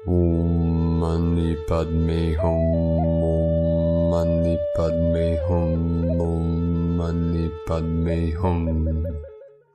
Om Mani Padme Hum. Om Mani Padme Hum. Om Mani Padme Hum.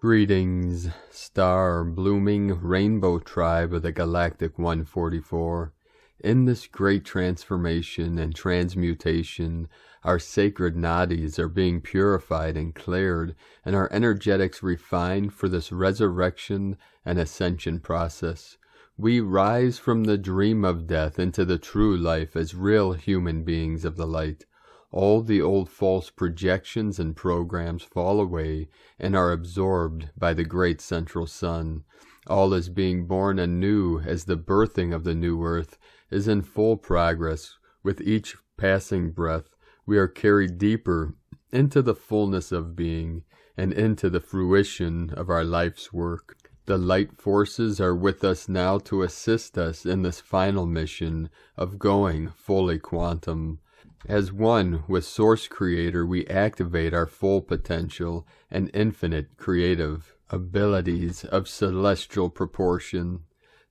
Greetings, star-blooming rainbow tribe of the Galactic 144. In this great transformation and transmutation, our sacred nadis are being purified and cleared, and our energetics refined for this resurrection and ascension process. We rise from the dream of death into the true life as real human beings of the light. All the old false projections and programs fall away and are absorbed by the great central sun. All is being born anew as the birthing of the new earth is in full progress. With each passing breath, we are carried deeper into the fullness of being and into the fruition of our life's work. The light forces are with us now to assist us in this final mission of going fully quantum. As one with Source Creator, we activate our full potential and infinite creative abilities of celestial proportion.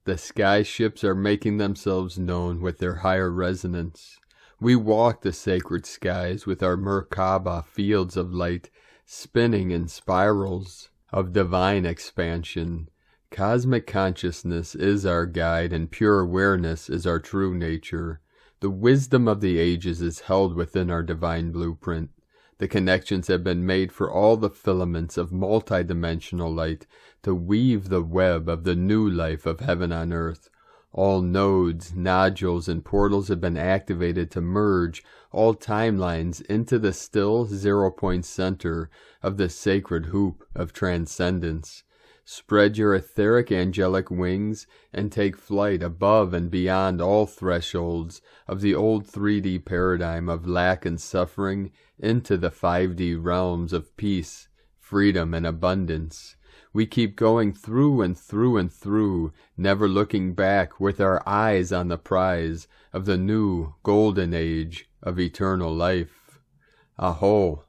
The sky ships are making themselves known with their higher resonance. We walk the sacred skies with our Merkaba fields of light, spinning in spirals of divine expansion. Cosmic consciousness is our guide, and pure awareness is our true nature. The wisdom of the ages is held within our divine blueprint. The connections have been made for all the filaments of multidimensional light to weave the web of the new life of heaven on earth. All nodes, nodules, and portals have been activated to merge all timelines into the still zero-point center of the sacred hoop of transcendence. Spread your etheric angelic wings and take flight above and beyond all thresholds of the old 3D paradigm of lack and suffering into the 5D realms of peace, freedom, and abundance. We keep going through and through and through, never looking back, with our eyes on the prize of the new golden age of eternal life. Aho!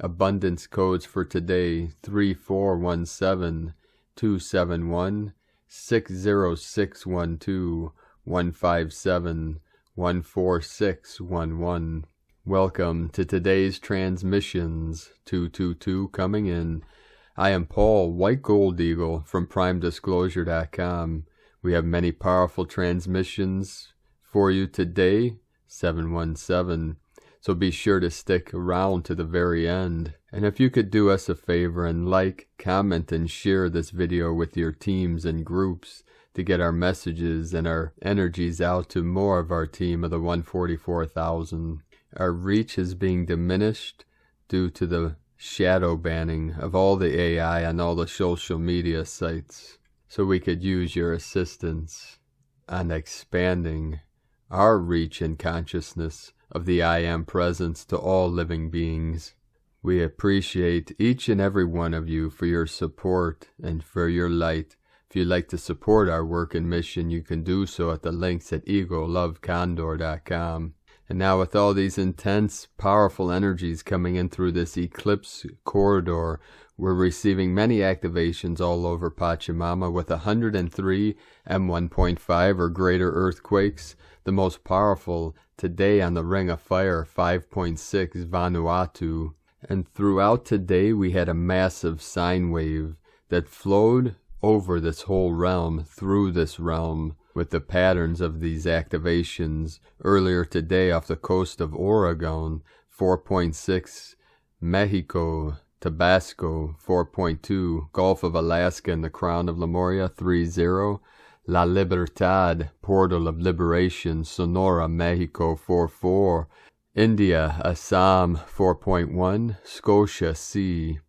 Abundance codes for today: 3417. 271 60612 157 14611. Welcome to today's transmissions. 222 coming in. I am Paul, White Gold Eagle, from PrimeDisclosure.com. We have many powerful transmissions for you today, 717. So be sure to stick around to the very end. And if you could do us a favor and like, comment, and share this video with your teams and groups to get our messages and our energies out to more of our team of the 144,000. Our reach is being diminished due to the shadow banning of all the AI on all the social media sites. So we could use your assistance on expanding our reach and consciousness of the I Am presence to all living beings. We appreciate each and every one of you for your support and for your light. If you'd like to support our work and mission, you can do so at the links at egolovecondor.com. And now, with all these intense, powerful energies coming in through this eclipse corridor, we're receiving many activations all over Pachamama with 103 M1.5 or greater earthquakes. The most powerful today on the Ring of Fire, 5.6 Vanuatu. And throughout today we had a massive sine wave that flowed over this whole realm, through this realm, with the patterns of these activations. Earlier today off the coast of Oregon, 4.6 Mexico, Tabasco, 4.2 Gulf of Alaska and the Crown of Lemuria, 3.0 La Libertad, Portal of Liberation, Sonora, Mexico, 4.4 India, Assam, 4.1 Scotia C.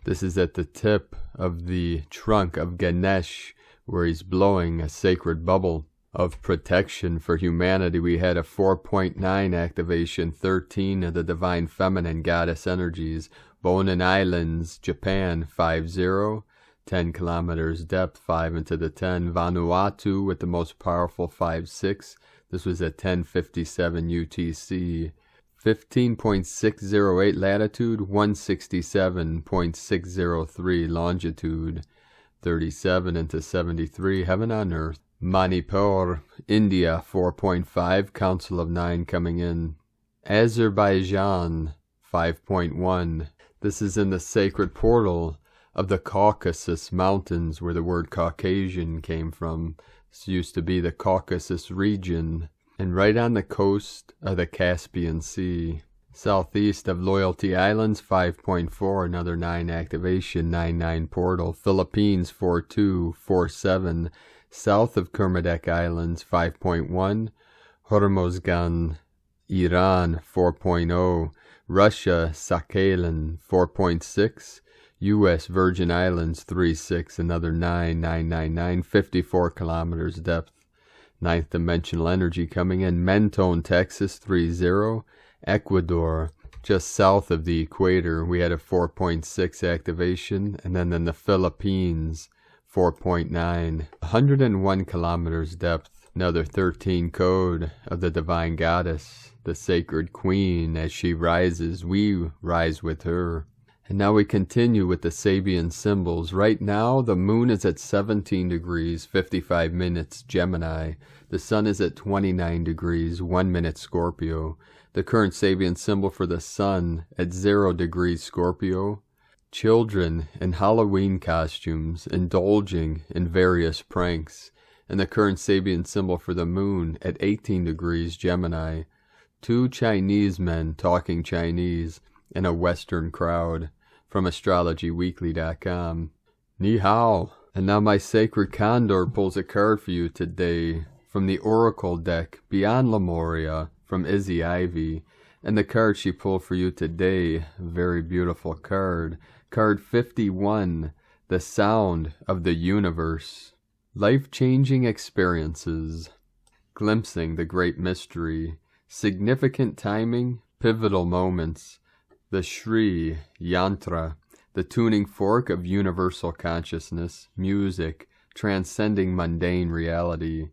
This is at the tip of the trunk of Ganesh, where he's blowing a sacred bubble of protection for humanity. We had a 4.9 activation, 13 of the Divine Feminine Goddess energies. Bonin Islands, Japan, 5.0, 10 kilometers depth, 5 into the 10. Vanuatu with the most powerful, 5.6. This was at 10:57 UTC. 15.608 latitude, 167.603 longitude. 37 into 73, heaven on earth. Manipur, India 4.5, Council of 9 coming in. Azerbaijan 5.1. This is in the sacred portal of the Caucasus Mountains, where the word Caucasian came from. This used to be the Caucasus region, and right on the coast of the Caspian Sea. Southeast of Loyalty Islands 5.4, another 9 activation, 9-9 portal. Philippines 4.2, 4.7. South of Kermadec Islands 5.1. Hormozgan, Iran 4.0. Russia, Sakhalin 4.6. U.S. Virgin Islands 3.6, another 9, 54 kilometers depth. 9th dimensional energy coming in. Mentone, Texas 3.0. Ecuador, just south of the equator, we had a 4.6 activation. And then in the Philippines, 4.9, 101 kilometers depth. Another 13 code of the Divine Goddess, the Sacred Queen. As she rises, we rise with her. And now we continue with the Sabian symbols. Right now, the moon is at 17 degrees, 55 minutes, Gemini. The sun is at 29 degrees, 1 minute, Scorpio. The current Sabian symbol for the sun at 0 degrees, Scorpio. Children in Halloween costumes, indulging in various pranks. And the current Sabian symbol for the moon at 18 degrees, Gemini. 2 Chinese men talking Chinese in a Western crowd. From astrologyweekly.com. Ni hao. And now my sacred Condor pulls a card for you today from the Oracle deck Beyond Lemuria from Izzy Ivy. And the card she pulled for you today, very beautiful card. Card 51, The Sound of the Universe. Life-changing experiences. Glimpsing the great mystery. Significant timing, pivotal moments. The Shri Yantra, the tuning fork of universal consciousness, music, transcending mundane reality.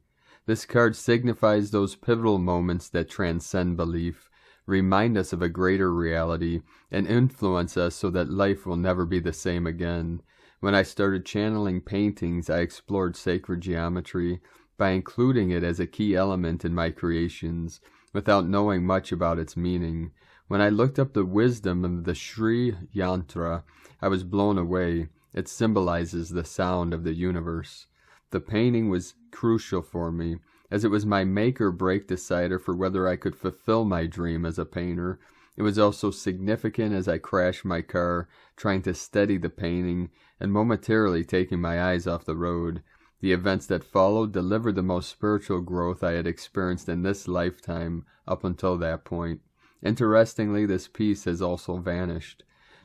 This card signifies those pivotal moments that transcend belief, remind us of a greater reality, and influence us so that life will never be the same again. When I started channeling paintings, I explored sacred geometry by including it as a key element in my creations, without knowing much about its meaning. When I looked up the wisdom of the Shri Yantra, I was blown away. It symbolizes the sound of the universe. The painting was crucial for me, as it was my make-or-break decider for whether I could fulfill my dream as a painter. It was also significant as I crashed my car, trying to steady the painting, and momentarily taking my eyes off the road. The events that followed delivered the most spiritual growth I had experienced in this lifetime up until that point. Interestingly, this piece has also vanished.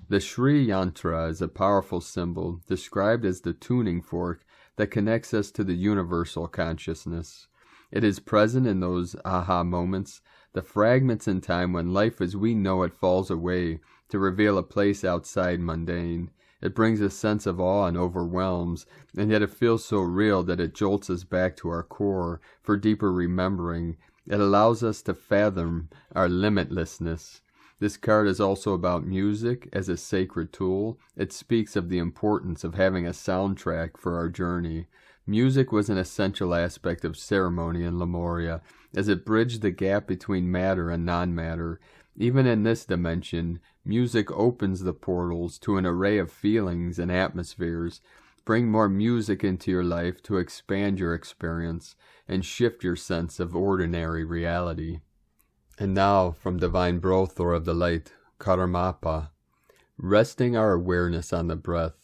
The Shri Yantra is a powerful symbol, described as the tuning fork that connects us to the universal consciousness. It is present in those aha moments, the fragments in time when life as we know it falls away to reveal a place outside mundane. It brings a sense of awe and overwhelms, and yet it feels so real that it jolts us back to our core for deeper remembering. It allows us to fathom our limitlessness. This card is also about music as a sacred tool. It speaks of the importance of having a soundtrack for our journey. Music was an essential aspect of ceremony in Lemuria, as it bridged the gap between matter and non-matter. Even in this dimension, music opens the portals to an array of feelings and atmospheres. Bring more music into your life to expand your experience and shift your sense of ordinary reality. And now, from Divine Brothor of the Light, Karmapa, resting our awareness on the breath,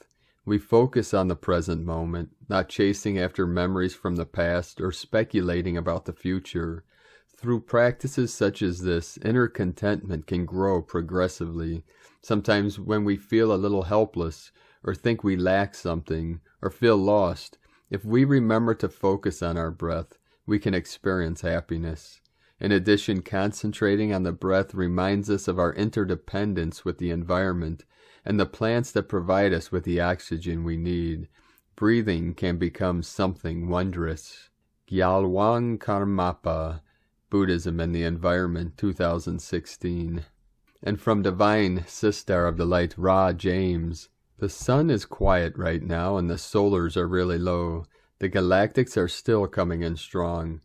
we focus on the present moment, not chasing after memories from the past or speculating about the future. Through practices such as this, inner contentment can grow progressively. Sometimes when we feel a little helpless, or think we lack something, or feel lost, if we remember to focus on our breath, we can experience happiness. In addition, concentrating on the breath reminds us of our interdependence with the environment and the plants that provide us with the oxygen we need. Breathing can become something wondrous. Gyalwang Karmapa, Buddhism and the Environment, 2016. And from Divine Sister of the Light, Ra James, the sun is quiet right now and the solars are really low. The galactics are still coming in strong.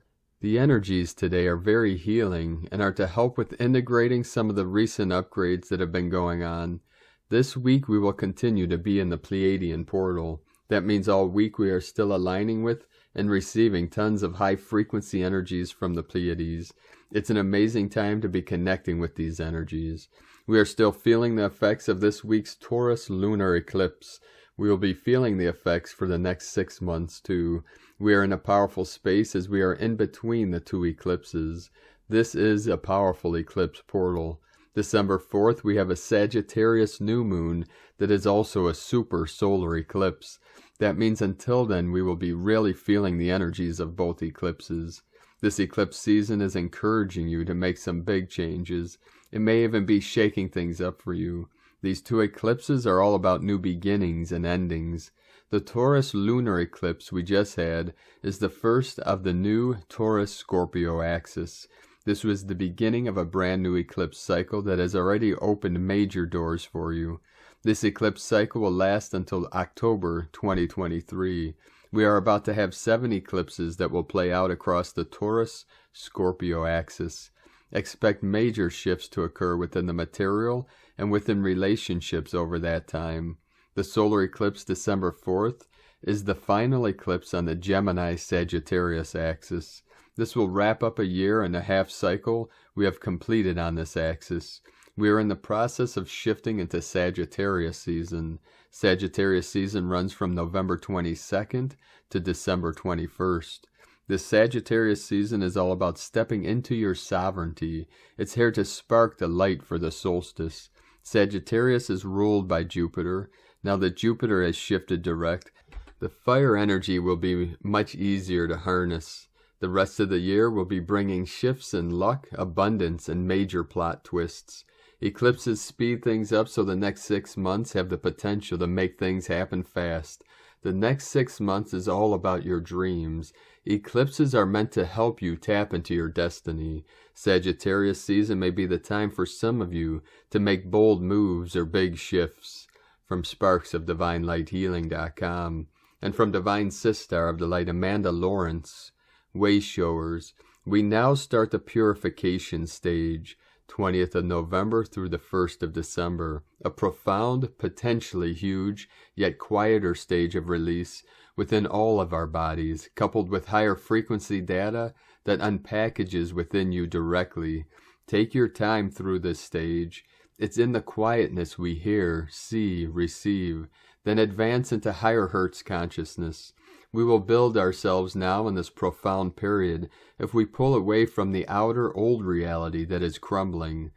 The energies today are very healing and are to help with integrating some of the recent upgrades that have been going on. This week we will continue to be in the Pleiadian portal. That means all week we are still aligning with and receiving tons of high frequency energies from the Pleiades. It's an amazing time to be connecting with these energies. We are still feeling the effects of this week's Taurus lunar eclipse. We will be feeling the effects for the next 6 months too. We are in a powerful space as we are in between the two eclipses. This is a powerful eclipse portal. December 4th, we have a Sagittarius new moon that is also a super solar eclipse. That means until then, we will be really feeling the energies of both eclipses. This eclipse season is encouraging you to make some big changes. It may even be shaking things up for you. These two eclipses are all about new beginnings and endings. The Taurus lunar eclipse we just had is the first of the new Taurus-Scorpio axis. This was the beginning of a brand new eclipse cycle that has already opened major doors for you. This eclipse cycle will last until October 2023. We are about to have 7 eclipses that will play out across the Taurus-Scorpio axis. Expect major shifts to occur within the material and within relationships over that time. The solar eclipse December 4th is the final eclipse on the Gemini-Sagittarius axis. This will wrap up a year and a half cycle we have completed on this axis. We are in the process of shifting into Sagittarius season. Sagittarius season runs from November 22nd to December 21st. This Sagittarius season is all about stepping into your sovereignty. It's here to spark the light for the solstice. Sagittarius is ruled by Jupiter. Now that Jupiter has shifted direct, the fire energy will be much easier to harness. The rest of the year will be bringing shifts in luck, abundance, and major plot twists. Eclipses speed things up, so the next 6 months have the potential to make things happen fast. The next 6 months is all about your dreams. Eclipses are meant to help you tap into your destiny. Sagittarius season may be the time for some of you to make bold moves or big shifts. From SparksOfDivineLightHealing.com and from Divine Sister of the Light Amanda Lawrence, Wayshowers, we now start the Purification stage, 20th of November through the 1st of December, a profound, potentially huge, yet quieter stage of release within all of our bodies, coupled with higher frequency data that unpackages within you directly. Take your time through this stage. It's in the quietness we hear, see, receive, then advance into higher hertz consciousness. We will build ourselves now in this profound period if we pull away from the outer old reality that is crumbling.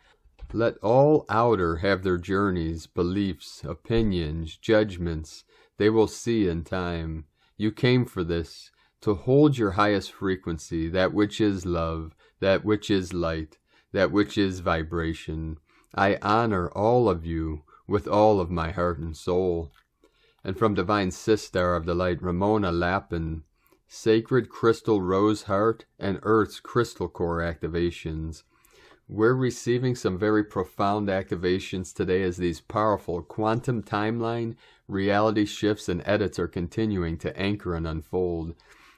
Let all outer have their journeys, beliefs, opinions, judgments. They will see in time. You came for this, to hold your highest frequency, that which is love, that which is light, that which is vibration. I honor all of you with all of my heart and soul. And from Divine Sister of the Light, Ramona Lappin, Sacred Crystal Rose Heart and Earth's Crystal Core activations. We're receiving some very profound activations today as these powerful quantum timeline, reality shifts, and edits are continuing to anchor and unfold.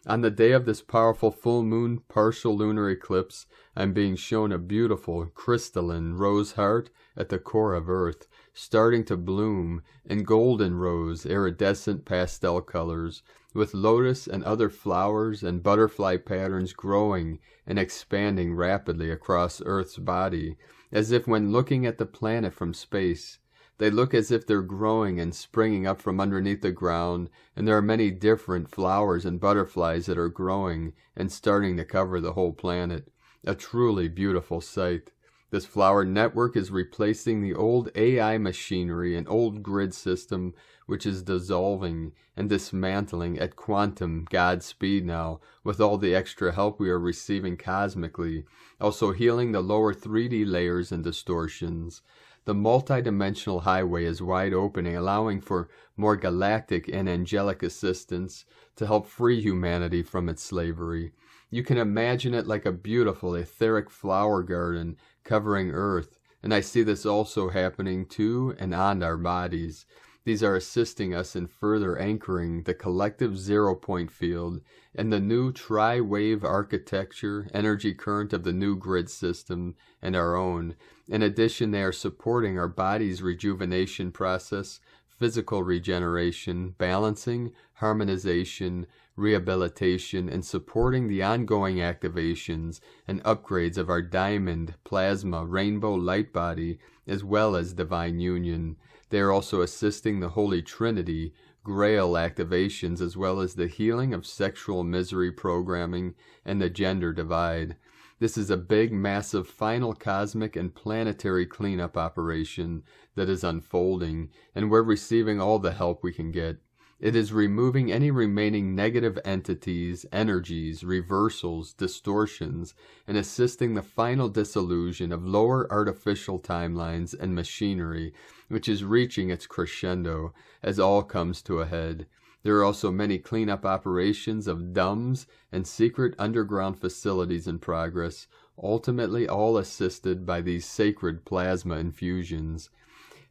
On the day of this powerful full moon partial lunar eclipse, I'm being shown a beautiful crystalline rose heart at the core of Earth, starting to bloom in golden rose iridescent pastel colors, with lotus and other flowers and butterfly patterns growing and expanding rapidly across Earth's body, as if when looking at the planet from space, they look as if they're growing and springing up from underneath the ground, and there are many different flowers and butterflies that are growing and starting to cover the whole planet. A truly beautiful sight. This flower network is replacing the old AI machinery and old grid system, which is dissolving and dismantling at quantum God speed now, with all the extra help we are receiving cosmically, also healing the lower 3D layers and distortions. The multidimensional highway is wide opening, allowing for more galactic and angelic assistance to help free humanity from its slavery. You can imagine it like a beautiful etheric flower garden covering Earth, and I see this also happening to and on our bodies. These are assisting us in further anchoring the collective zero-point field and the new tri-wave architecture, energy current of the new grid system, and our own. In addition, they are supporting our body's rejuvenation process, physical regeneration, balancing, harmonization, rehabilitation, and supporting the ongoing activations and upgrades of our diamond, plasma, rainbow light body, as well as divine union. They are also assisting the Holy Trinity, Grail activations, as well as the healing of sexual misery programming and the gender divide. This is a big, massive, final cosmic and planetary cleanup operation that is unfolding, and we're receiving all the help we can get. It is removing any remaining negative entities, energies, reversals, distortions, and assisting the final dissolution of lower artificial timelines and machinery, which is reaching its crescendo as all comes to a head. There are also many cleanup operations of dumbs and secret underground facilities in progress, ultimately all assisted by these sacred plasma infusions.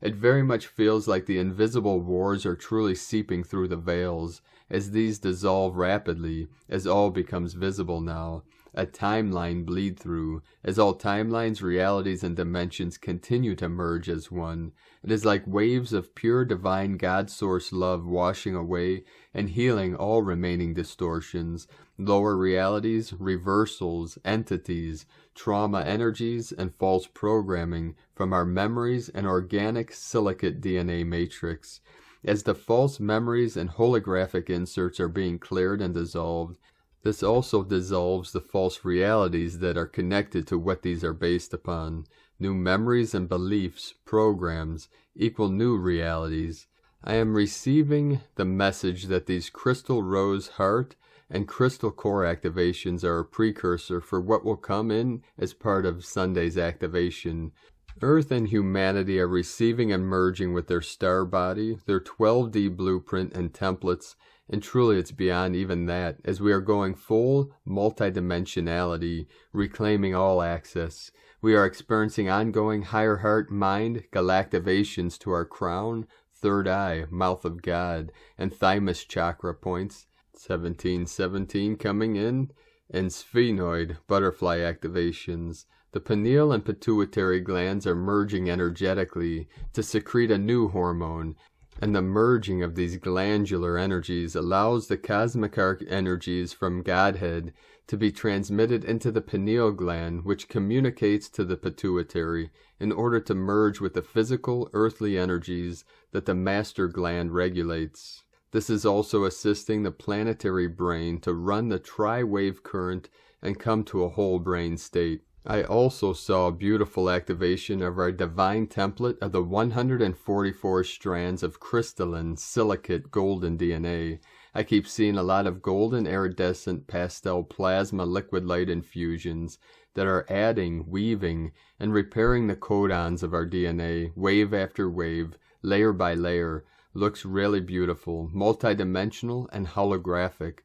It very much feels like the invisible wars are truly seeping through the veils, as these dissolve rapidly, as all becomes visible now. A timeline bleed through, as all timelines, realities, and dimensions continue to merge as one. It is like waves of pure divine God-source love washing away and healing all remaining distortions, lower realities, reversals, entities, trauma energies, and false programming from our memories and organic silicate DNA matrix. As the false memories and holographic inserts are being cleared and dissolved, this also dissolves the false realities that are connected to what these are based upon. New memories and beliefs, programs, equal new realities. I am receiving the message that these crystal rose heart and crystal core activations are a precursor for what will come in as part of Sunday's activation. Earth and humanity are receiving and merging with their star body, their 12D blueprint and templates, and truly it's beyond even that, as we are going full multidimensionality, reclaiming all access. We are experiencing ongoing higher heart, mind, galactivations to our crown, third eye, mouth of God, and thymus chakra points, 1717 coming in, and sphenoid, butterfly activations. The pineal and pituitary glands are merging energetically to secrete a new hormone, and the merging of these glandular energies allows the cosmic arc energies from Godhead to be transmitted into the pineal gland, which communicates to the pituitary in order to merge with the physical earthly energies that the master gland regulates. This is also assisting the planetary brain to run the tri-wave current and come to a whole brain state. I also saw a beautiful activation of our divine template of the 144 strands of crystalline, silicate, golden DNA. I keep seeing a lot of golden iridescent pastel plasma liquid light infusions that are adding, weaving, and repairing the codons of our DNA, wave after wave, layer by layer. Looks really beautiful, multidimensional, and holographic.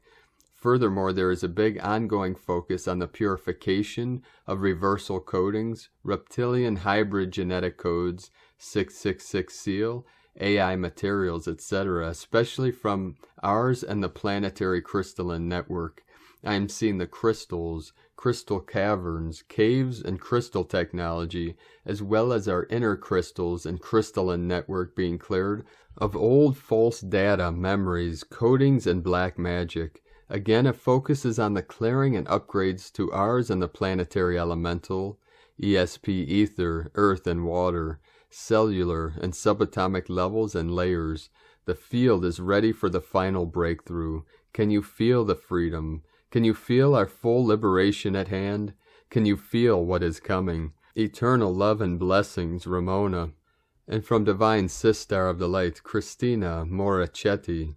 Furthermore, there is a big ongoing focus on the purification of reversal codings, reptilian hybrid genetic codes, 666 seal, AI materials, etc., especially from ours and the planetary crystalline network. I am seeing the crystals, crystal caverns, caves, and crystal technology, as well as our inner crystals and crystalline network being cleared of old false data, memories, codings, and black magic. Again, it focuses on the clearing and upgrades to ours and the planetary elemental, ESP ether, earth and water, cellular and subatomic levels and layers. The field is ready for the final breakthrough. Can you feel the freedom? Can you feel our full liberation at hand? Can you feel what is coming? Eternal love and blessings, Ramona. And from Divine Sistar of the Light, Christina Morachetti.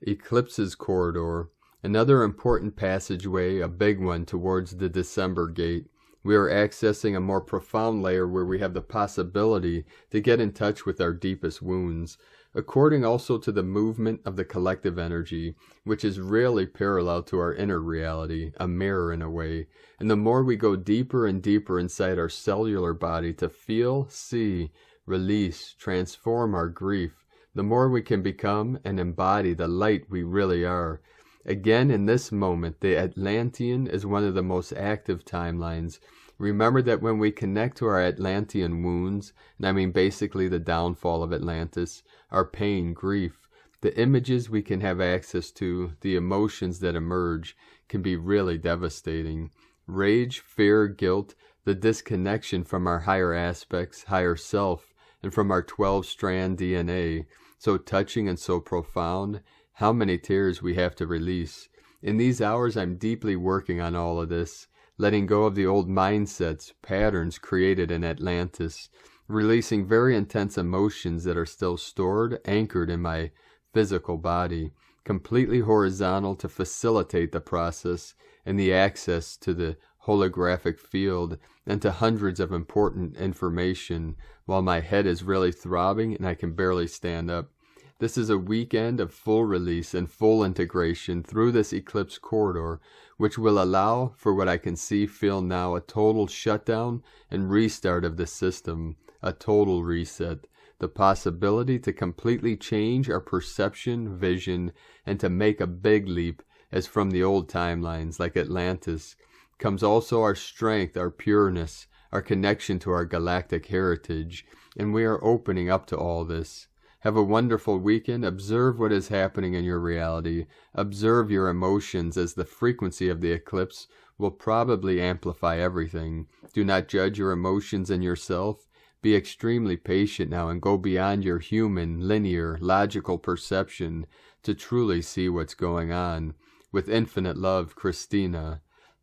Eclipses corridor. Another important passageway, a big one, towards the December gate. We are accessing a more profound layer where we have the possibility to get in touch with our deepest wounds, according also to the movement of the collective energy, which is really parallel to our inner reality, a mirror in a way. And the more we go deeper and deeper inside our cellular body to feel, see, release, transform our grief, the more we can become and embody the light we really are. Again, in this moment, the Atlantean is one of the most active timelines. Remember that when we connect to our Atlantean wounds, and I mean basically the downfall of Atlantis, our pain, grief, the images we can have access to, the emotions that emerge, can be really devastating. Rage, fear, guilt, the disconnection from our higher aspects, higher self, and from our 12-strand DNA, so touching and so profound, how many tears we have to release. In these hours, I'm deeply working on all of this, letting go of the old mindsets, patterns created in Atlantis, releasing very intense emotions that are still stored, anchored in my physical body, completely horizontal to facilitate the process and the access to the holographic field and to hundreds of important information, while my head is really throbbing and I can barely stand up. This is a weekend of full release and full integration through this eclipse corridor, which will allow for what I can see, feel now, a total shutdown and restart of the system, a total reset, the possibility to completely change our perception, vision, and to make a big leap, as from the old timelines, like Atlantis, comes also our strength, our pureness, our connection to our galactic heritage, and we are opening up to all this. Have a wonderful weekend. Observe what is happening in your reality. Observe your emotions, as the frequency of the eclipse will probably amplify everything. Do not judge your emotions and yourself. Be extremely patient now and go beyond your human, linear, logical perception to truly see what's going on. With infinite love, Christina.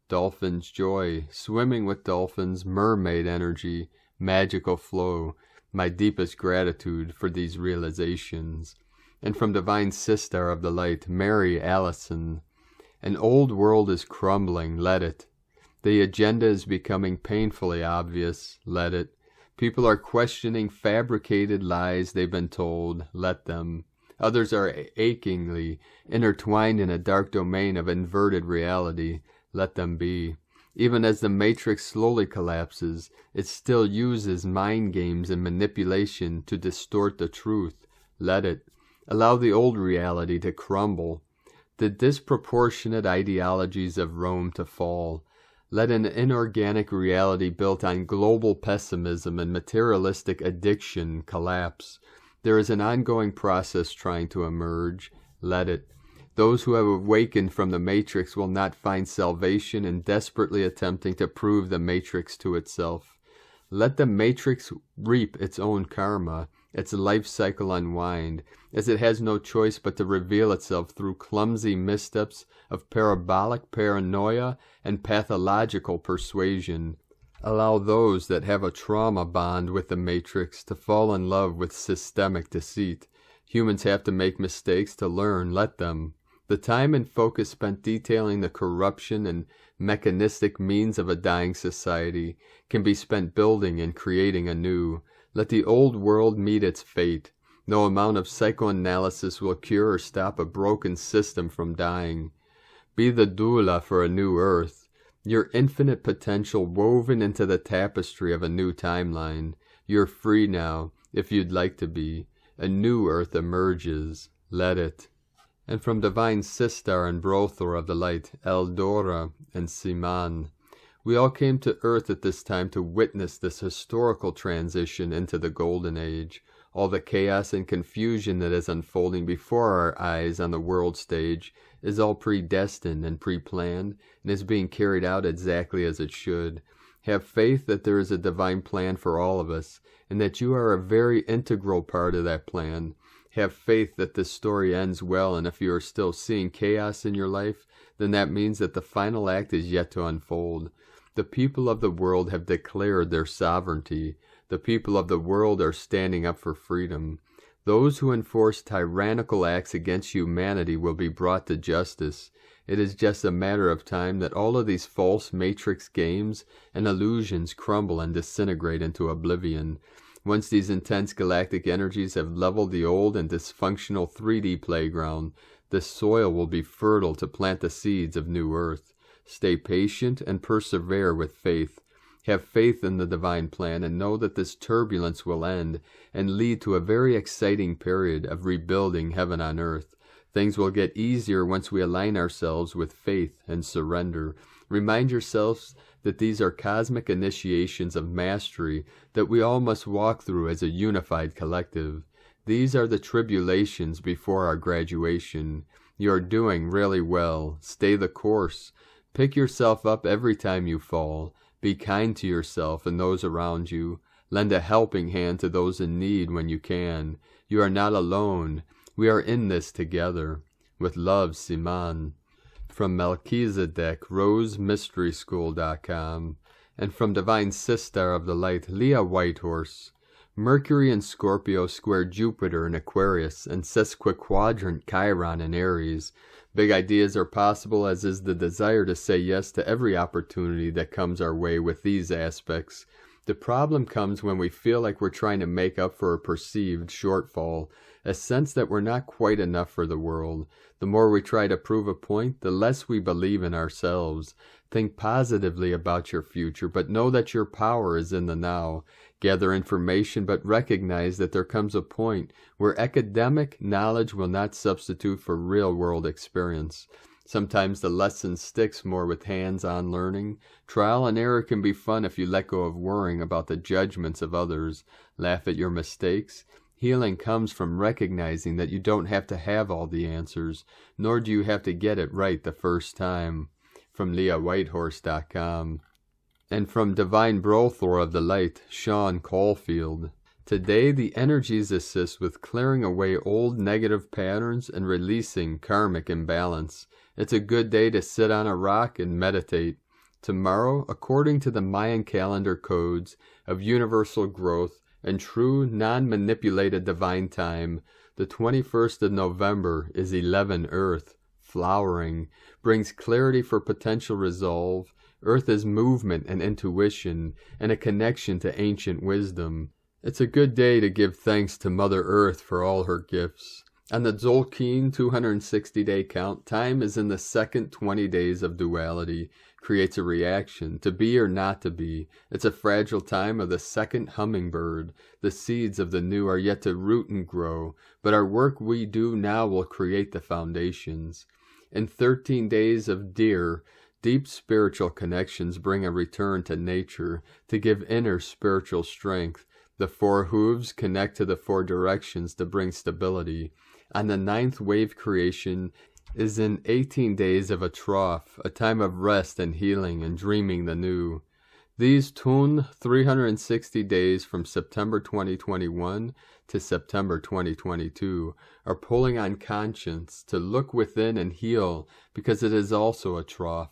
Dolphins joy, swimming with dolphins, mermaid energy, magical flow. My deepest gratitude for these realizations. And from Divine Sister of the Light, Mary Allison. An old world is crumbling, let it. The agenda is becoming painfully obvious, let it. People are questioning fabricated lies they've been told, let them. Others are achingly intertwined in a dark domain of inverted reality, let them be. Even as the matrix slowly collapses, it still uses mind games and manipulation to distort the truth. Let it. Allow the old reality to crumble. The disproportionate ideologies of Rome to fall. Let an inorganic reality built on global pessimism and materialistic addiction collapse. There is an ongoing process trying to emerge. Let it. Those who have awakened from the Matrix will not find salvation in desperately attempting to prove the Matrix to itself. Let the Matrix reap its own karma, its life cycle unwind, as it has no choice but to reveal itself through clumsy missteps of parabolic paranoia and pathological persuasion. Allow those that have a trauma bond with the Matrix to fall in love with systemic deceit. Humans have to make mistakes to learn, let them. The time and focus spent detailing the corruption and mechanistic means of a dying society can be spent building and creating anew. Let the old world meet its fate. No amount of psychoanalysis will cure or stop a broken system from dying. Be the doula for a new earth, your infinite potential woven into the tapestry of a new timeline. You're free now, if you'd like to be. A new earth emerges. Let it. And from Divine Sister and Brothor of the Light, Eldora and Siman, we all came to Earth at this time to witness this historical transition into the Golden Age. All the chaos and confusion that is unfolding before our eyes on the world stage is all predestined and pre-planned and is being carried out exactly as it should. Have faith that there is a divine plan for all of us, and that you are a very integral part of that plan. Have faith that this story ends well, and if you are still seeing chaos in your life, then that means that the final act is yet to unfold. The people of the world have declared their sovereignty. The people of the world are standing up for freedom. Those who enforce tyrannical acts against humanity will be brought to justice. It is just a matter of time that all of these false matrix games and illusions crumble and disintegrate into oblivion. Once these intense galactic energies have leveled the old and dysfunctional 3D playground, the soil will be fertile to plant the seeds of new earth. Stay patient and persevere with faith. Have faith in the divine plan and know that this turbulence will end and lead to a very exciting period of rebuilding heaven on earth. Things will get easier once we align ourselves with faith and surrender. Remind yourselves that these are cosmic initiations of mastery that we all must walk through as a unified collective. These are the tribulations before our graduation. You are doing really well. Stay the course. Pick yourself up every time you fall. Be kind to yourself and those around you. Lend a helping hand to those in need when you can. You are not alone. We are in this together. With love, Simon. From Melchizedek, RoseMysterySchool.com. And from Divine Sister of the Light, Leah Whitehorse. Mercury in Scorpio square Jupiter in Aquarius and sesquiquadrant Chiron in Aries. Big ideas are possible, as is the desire to say yes to every opportunity that comes our way with these aspects. The problem comes when we feel like we're trying to make up for a perceived shortfall, a sense that we're not quite enough for the world. The more we try to prove a point, the less we believe in ourselves. Think positively about your future, but know that your power is in the now. Gather information, but recognize that there comes a point where academic knowledge will not substitute for real-world experience. Sometimes the lesson sticks more with hands-on learning. Trial and error can be fun if you let go of worrying about the judgments of others. Laugh at your mistakes. Healing comes from recognizing that you don't have to have all the answers, nor do you have to get it right the first time. From LeahWhitehorse.com. And from Divine Brothor of the Light, Sean Caulfield. Today, the energies assist with clearing away old negative patterns and releasing karmic imbalance. It's a good day to sit on a rock and meditate. Tomorrow, according to the Mayan calendar codes of universal growth and true non-manipulated divine time, the 21st of November is 11 Earth, flowering, brings clarity for potential resolve. Earth is movement and intuition, and a connection to ancient wisdom. It's a good day to give thanks to Mother Earth for all her gifts. On the Tzolk'in 260-day count, time is in the second 20 days of duality, creates a reaction, to be or not to be. It's a fragile time of the second hummingbird. The seeds of the new are yet to root and grow, but our work we do now will create the foundations. In 13 days of Deer, deep spiritual connections bring a return to nature to give inner spiritual strength. The four hooves connect to the four directions to bring stability. On the 9th wave creation is in 18 days of a trough, a time of rest and healing and dreaming the new. These tune 360 days from September 2021 to September 2022 are pulling on conscience to look within and heal, because it is also a trough.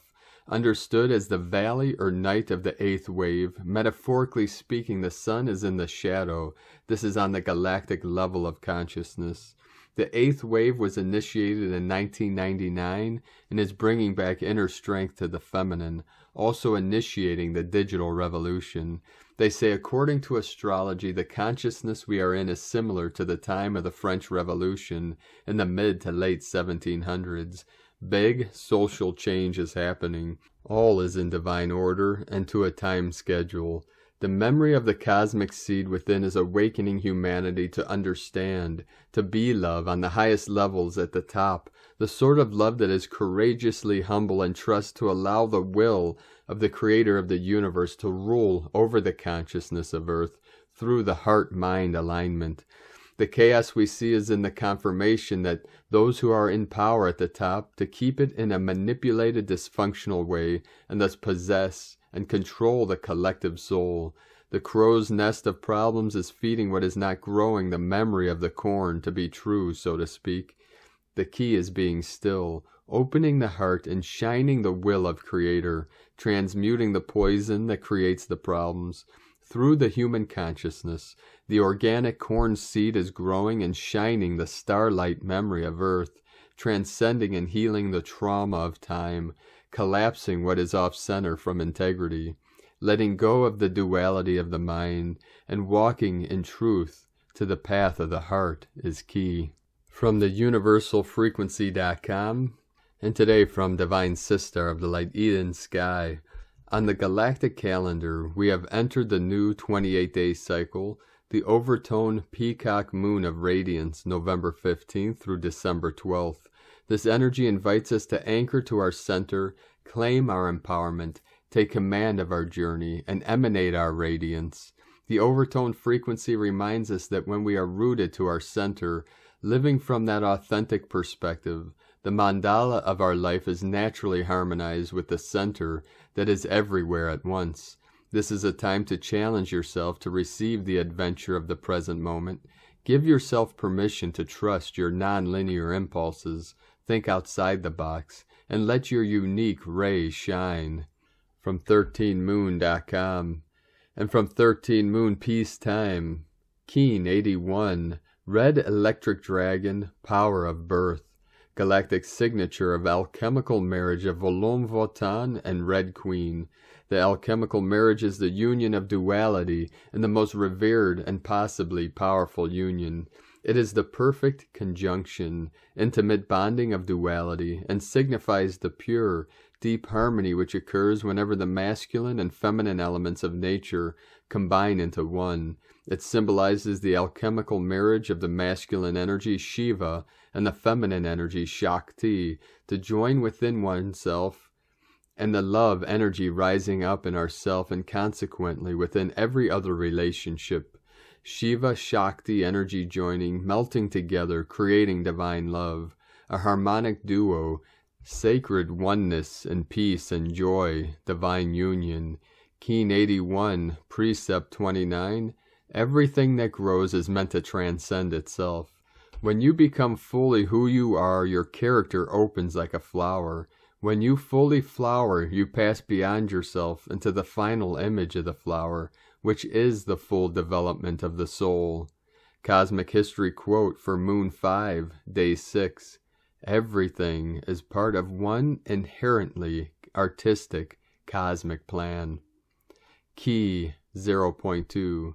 Understood as the valley or night of the 8th wave, metaphorically speaking, the sun is in the shadow. This is on the galactic level of consciousness. The 8th wave was initiated in 1999 and is bringing back inner strength to the feminine, also initiating the digital revolution. They say, according to astrology, the consciousness we are in is similar to the time of the French Revolution in the mid to late 1700s. Big social change is happening. All is in divine order and to a time schedule. The memory of the cosmic seed within is awakening humanity to understand, to be love on the highest levels at the top, the sort of love that is courageously humble and trusts to allow the will of the creator of the universe to rule over the consciousness of Earth through the heart-mind alignment. The chaos we see is in the confirmation that those who are in power at the top to keep it in a manipulated, dysfunctional way and thus possess and control the collective soul. The crow's nest of problems is feeding what is not growing the memory of the corn to be true, so to speak. The key is being still, opening the heart and shining the will of Creator, transmuting the poison that creates the problems. Through the human consciousness, the organic corn seed is growing and shining the starlight memory of Earth, transcending and healing the trauma of time, collapsing what is off-center from integrity, letting go of the duality of the mind, and walking in truth to the path of the heart is key. From the universalfrequency.com, and today from Divine Sister of the Light, Eden Sky. On the galactic calendar, we have entered the new 28-day cycle, the overtone peacock moon of radiance, November 15th through December 12th. This energy invites us to anchor to our center, claim our empowerment, take command of our journey, and emanate our radiance. The overtone frequency reminds us that when we are rooted to our center, living from that authentic perspective, the mandala of our life is naturally harmonized with the center that is everywhere at once. This is a time to challenge yourself to receive the adventure of the present moment. Give yourself permission to trust your non-linear impulses, think outside the box, and let your unique ray shine. From 13moon.com. And from 13 Moon Peacetime, Keen 81, Red Electric Dragon, Power of Birth, Galactic Signature of Alchemical Marriage of Volum Votan and Red Queen. The alchemical marriage is the union of duality and the most revered and possibly powerful union. It is the perfect conjunction, intimate bonding of duality, and signifies the pure, deep harmony which occurs whenever the masculine and feminine elements of nature combine into one. It symbolizes the alchemical marriage of the masculine energy Shiva and the feminine energy Shakti to join within oneself, and the love energy rising up in ourself and consequently within every other relationship. Shiva Shakti energy joining, melting together, creating divine love, a harmonic duo, sacred oneness and peace and joy, divine union. Keen 81, Precept 29, everything that grows is meant to transcend itself. When you become fully who you are, your character opens like a flower. When you fully flower, you pass beyond yourself into the final image of the flower, which is the full development of the soul. Cosmic History quote for Moon 5, Day 6. Everything is part of one inherently artistic cosmic plan. Key 0.2.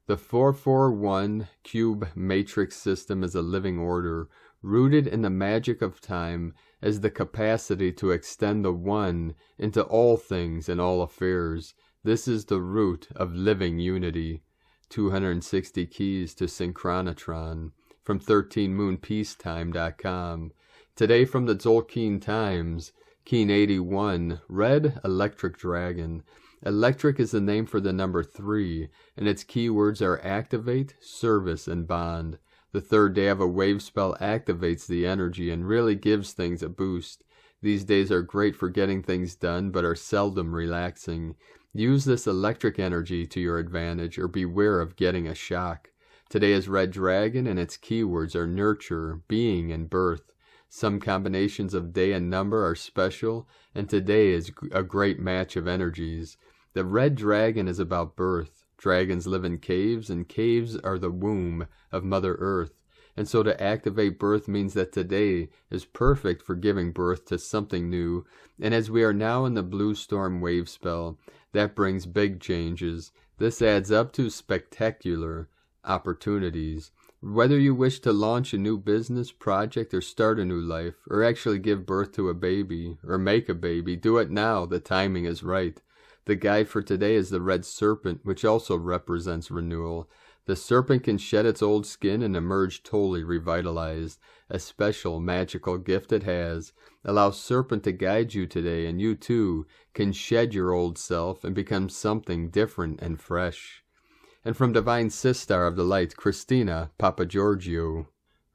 The 441 cube matrix system is a living order, rooted in the magic of time as the capacity to extend the one into all things and all affairs. This is the root of living unity. 260 keys to Synchronotron from 13moonpeacetime.com. Today from the Tzolk'in Times, Keen 81, Red Electric Dragon. Electric is the name for the number 3, and its keywords are activate, service, and bond. The third day of a wave spell activates the energy and really gives things a boost. These days are great for getting things done, but are seldom relaxing. Use this electric energy to your advantage, or beware of getting a shock. Today is Red Dragon, and its keywords are nurture, being, and birth. Some combinations of day and number are special, and today is a great match of energies. The Red Dragon is about birth. Dragons live in caves, and caves are the womb of Mother Earth. And so to activate birth means that today is perfect for giving birth to something new. And as we are now in the Blue Storm wave spell, that brings big changes. This adds up to spectacular opportunities. Whether you wish to launch a new business, project, or start a new life, or actually give birth to a baby, or make a baby, do it now. The timing is right. The guide for today is the Red Serpent, which also represents renewal. The serpent can shed its old skin and emerge totally revitalized. A special magical gift it has. Allow Serpent to guide you today, and you too can shed your old self and become something different and fresh. And from Divine Sistar of the Light, Christina Papagiorgio.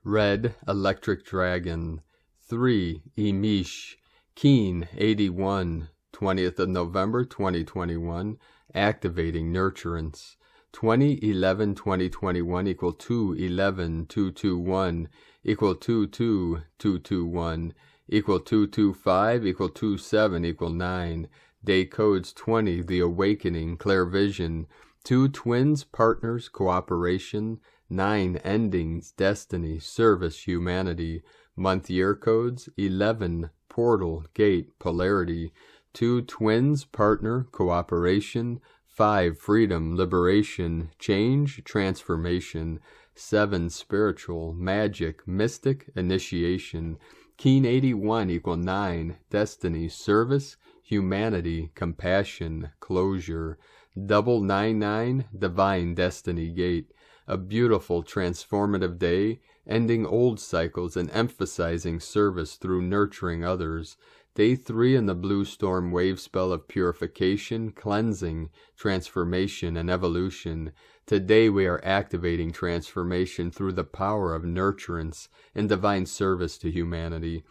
Red Electric Dragon. 3. Emish. Keen 81. 20th of November 2021. Activating Nurturance. 2011-2021 equal 211-221 equal 22221 equal 225 equal 27 equal 9. Day codes 20, the awakening, clear vision. 2 twins, partners, cooperation. 9 endings, destiny, service, humanity. Month year codes 11, portal, gate, polarity. 2 twins, partner, cooperation. 5 freedom, liberation, change, transformation. 7 spiritual, magic, mystic, initiation. Keen 81 equal 9, destiny, service, humanity, compassion, closure. Double 99, divine destiny gate. A beautiful transformative day, ending old cycles and emphasizing service through nurturing others. Day 3 in the blue storm wave spell of purification, cleansing, transformation, and evolution. Today we are activating transformation through the power of nurturance and divine service to humanity.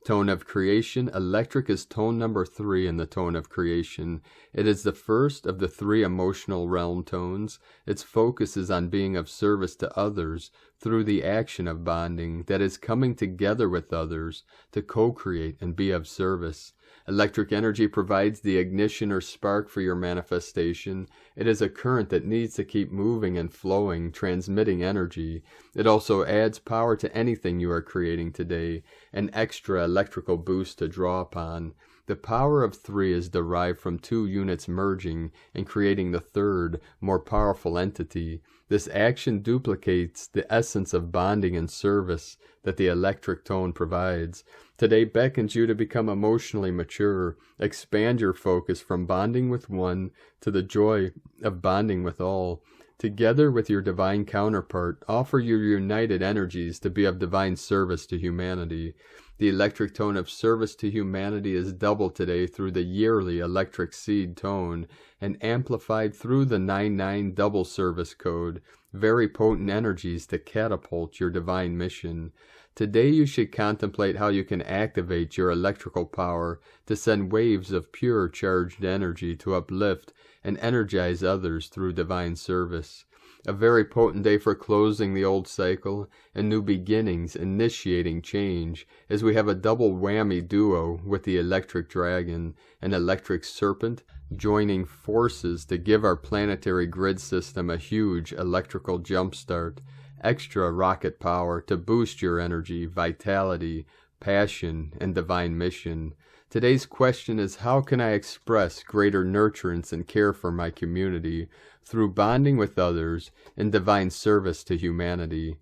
Tone of creation, electric is tone number 3 in the tone of creation. It is the first of the 3 emotional realm tones. Its focus is on being of service to others through the action of bonding, that is coming together with others to co-create and be of service. Electric energy provides the ignition or spark for your manifestation. It is a current that needs to keep moving and flowing, transmitting energy. It also adds power to anything you are creating today, an extra electrical boost to draw upon. The power of 3 is derived from 2 units merging and creating the third, more powerful entity. This action duplicates the essence of bonding and service that the electric tone provides. Today beckons you to become emotionally mature. Expand your focus from bonding with one to the joy of bonding with all. Together with your divine counterpart, offer your united energies to be of divine service to humanity. The electric tone of service to humanity is doubled today through the yearly electric seed tone and amplified through the 99 double service code, very potent energies to catapult your divine mission. Today you should contemplate how you can activate your electrical power to send waves of pure charged energy to uplift and energize others through divine service. A very potent day for closing the old cycle and new beginnings, initiating change, as we have a double whammy duo with the electric dragon and electric serpent joining forces to give our planetary grid system a huge electrical jumpstart, extra rocket power to boost your energy, vitality, passion, and divine mission. Today's question is, how can I express greater nurturance and care for my community through bonding with others and divine service to humanity?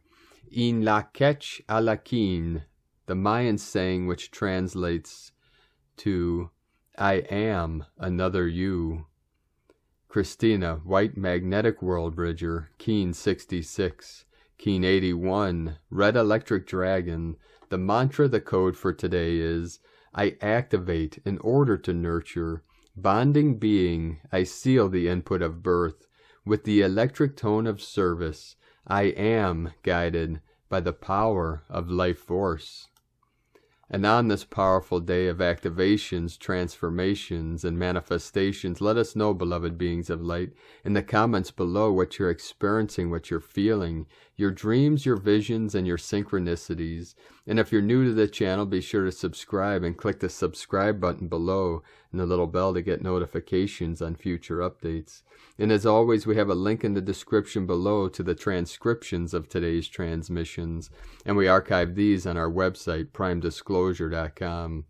In la kech a la kin, the Mayan saying which translates to I am another you. Christina, White Magnetic World Bridger, Keen 66, Keen 81, Red Electric Dragon. The mantra, the code for today is, I activate in order to nurture. Bonding being, I seal the input of birth. With the electric tone of service, I am guided by the power of life force. And on this powerful day of activations, transformations, and manifestations, let us know, beloved beings of light, in the comments below what you're experiencing, what you're feeling, your dreams, your visions, and your synchronicities. And if you're new to the channel, be sure to subscribe and click the subscribe button below and the little bell to get notifications on future updates. And as always, we have a link in the description below to the transcriptions of today's transmissions, and we archive these on our website, primedisclosure.com.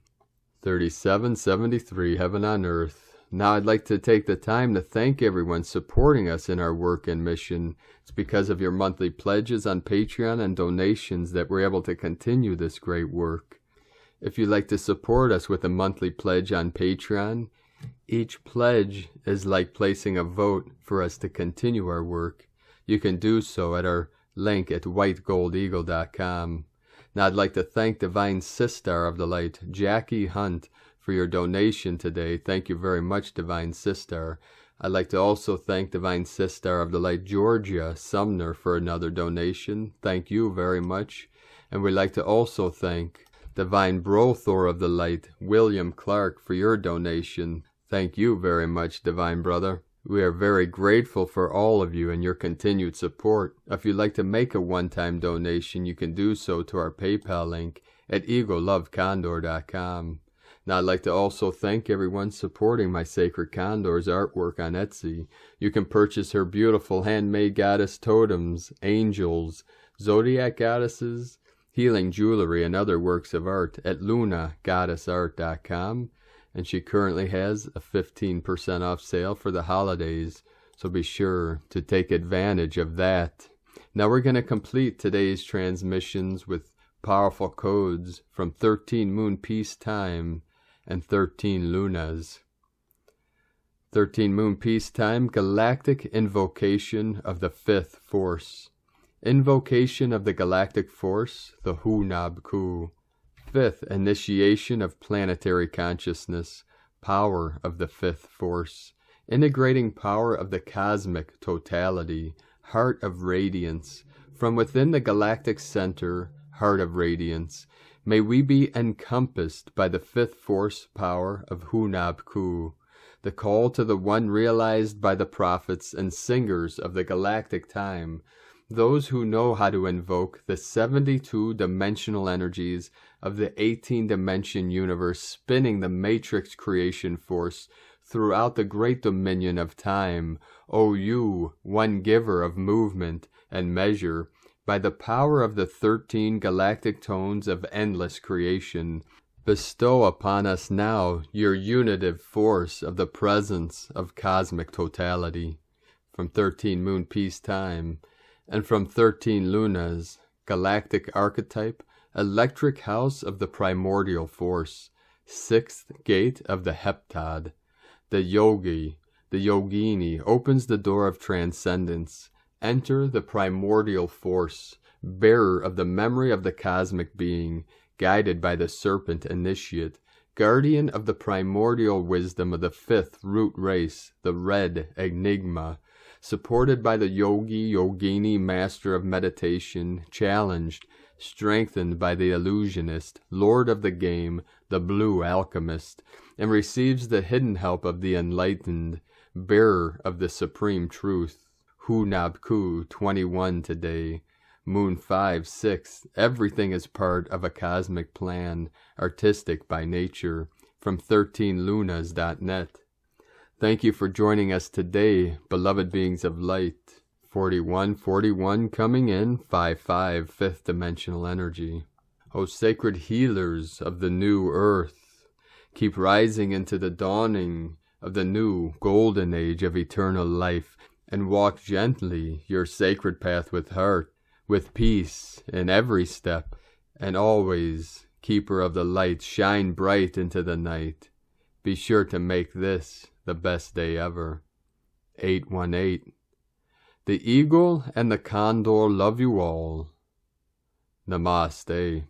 3773, Heaven on Earth. Now I'd like to take the time to thank everyone supporting us in our work and mission. It's because of your monthly pledges on Patreon and donations that we're able to continue this great work. If you'd like to support us with a monthly pledge on Patreon, each pledge is like placing a vote for us to continue our work. You can do so at our link at whitegoldeagle.com. Now I'd like to thank Divine Sister of the Light, Jackie Hunt, for your donation today. Thank you very much, Divine Sister. I'd like to also thank Divine Sister of the Light, Georgia Sumner, for another donation. Thank you very much. And we'd like to also thank Divine Brothor of the Light, William Clark, for your donation. Thank you very much, Divine Brother. We are very grateful for all of you and your continued support. If you'd like to make a one-time donation, you can do so to our PayPal link at egolovecondor.com. Now I'd like to also thank everyone supporting my Sacred Condor's artwork on Etsy. You can purchase her beautiful handmade goddess totems, angels, zodiac goddesses, healing jewelry, and other works of art at lunagoddessart.com. And she currently has a 15% off sale for the holidays, so be sure to take advantage of that. Now we're going to complete today's transmissions with powerful codes from 13 Moon Peace Time and 13 lunas. 13 moon peacetime, galactic invocation of the fifth force. Invocation of the galactic force, the Hunab-Ku. Fifth initiation of planetary consciousness, power of the fifth force. Integrating power of the cosmic totality, heart of radiance. From within the galactic center, heart of radiance, may we be encompassed by the fifth force power of Hunab-Ku. The call to the one realized by the prophets and singers of the galactic time, those who know how to invoke the 72-dimensional energies of the 18-dimension universe spinning the matrix creation force throughout the great dominion of time. O you, one giver of movement and measure, by the power of the 13 galactic tones of endless creation, bestow upon us now your unitive force of the presence of cosmic totality. From 13 moon peacetime, and from 13 lunas, galactic archetype, electric house of the primordial force, sixth gate of the heptad. The yogi, the yogini, opens the door of transcendence. Enter the primordial force, bearer of the memory of the cosmic being, guided by the serpent initiate, guardian of the primordial wisdom of the fifth root race, the red enigma, supported by the yogi, yogini, master of meditation, challenged, strengthened by the illusionist, lord of the game, the blue alchemist, and receives the hidden help of the enlightened, bearer of the supreme truth. Hunab-Ku 21 today. Moon 5, 6, everything is part of a cosmic plan, artistic by nature, from 13lunas.net. Thank you for joining us today, beloved beings of light. 4141 coming in, 5-5, fifth dimensional energy. O sacred healers of the new earth, keep rising into the dawning of the new golden age of eternal life, and walk gently your sacred path with heart, with peace in every step, and always, keeper of the light, shine bright into the night. Be sure to make this the best day ever. 818. The eagle and the condor love you all. Namaste.